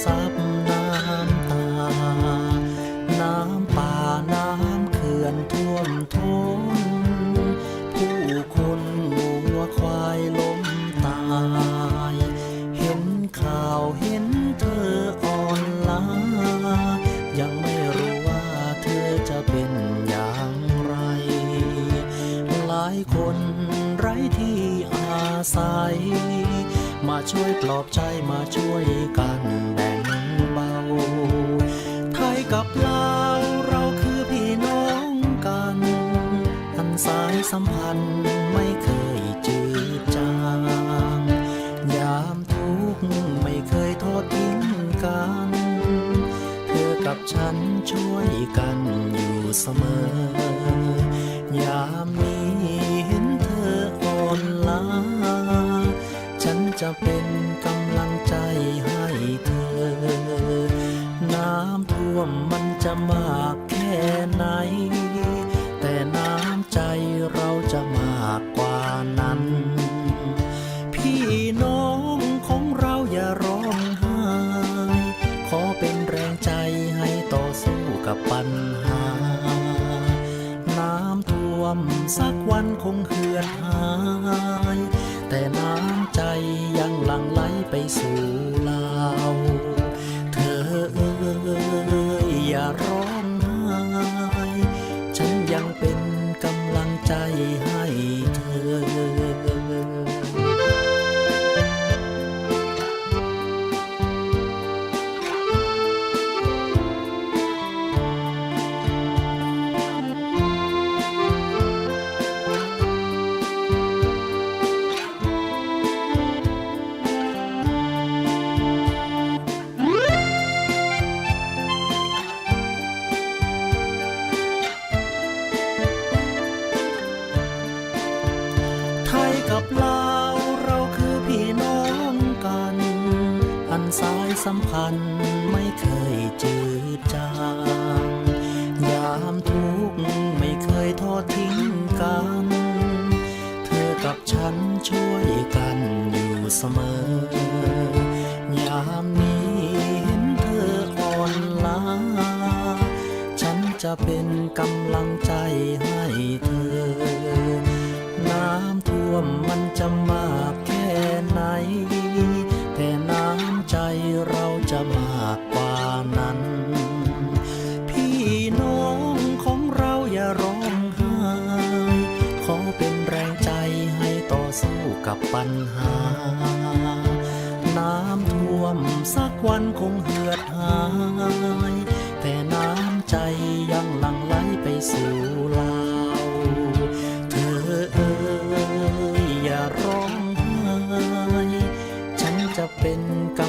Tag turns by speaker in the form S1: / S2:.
S1: ซับน้ำตาน้ำป่าน้ำเขื่อนท่วมท้นผู้คนวัวควายล้มตายเห็นข่าวเห็นเธออ่อนล้ายังไม่รู้ว่าเธอจะเป็นอย่างไรหลายคนไร้ที่อาศัยมาช่วยปลอบใจมาช่วยกันแบ่งเบาไทยกับลาวเราคือพี่น้องกันอันสายสัมพันธ์ไม่เคยจืดจางยามทุกข์ไม่เคยทอดทิ้งกันเธอกับฉันช่วยกันอยู่เสมอยามนี้เห็นเธออ่อนล้าฉันจะเป็นกำลังใจให้เธอน้ำท่วมมันจะมากแค่ไหนแต่น้ำใจเราจะมากกว่านั้นพี่น้องของเราอย่าร้องไห้ขอเป็นแรงใจให้ต่อสู้กับปัญหาน้ำท่วมสักวันคงเหือดหายแต่น้ำใจยังหลั่งไหลไปสู่ลาวเธอเอ่ยอย่าร้องไห้ฉันยังเป็นกำลังใจให้เธอไทยกับลาวเราคือพี่น้องกันอันสายสัมพันธ์ไม่เคยจืดจางยามทุกข์ไม่เคยทอดทิ้งกันเธอกับฉันช่วยกันอยู่เสมอยามนี้เห็นเธออ่อนล้าฉันจะเป็นกำลังใจให้เธอน้ำท่วมมันจะมากแค่ไหนแต่น้ำใจเราจะมากกว่านั้นพี่น้องของเราอย่าร้องไห้ขอเป็นแรงใจให้ต่อสู้กับปัญหาน้ำท่วมสักวันคงเหือดหายแต่น้ำใจยังหลั่งไหลไปสู่ลาวเธอเอ่ยอย่าร้องไห้ฉันจะเป็นก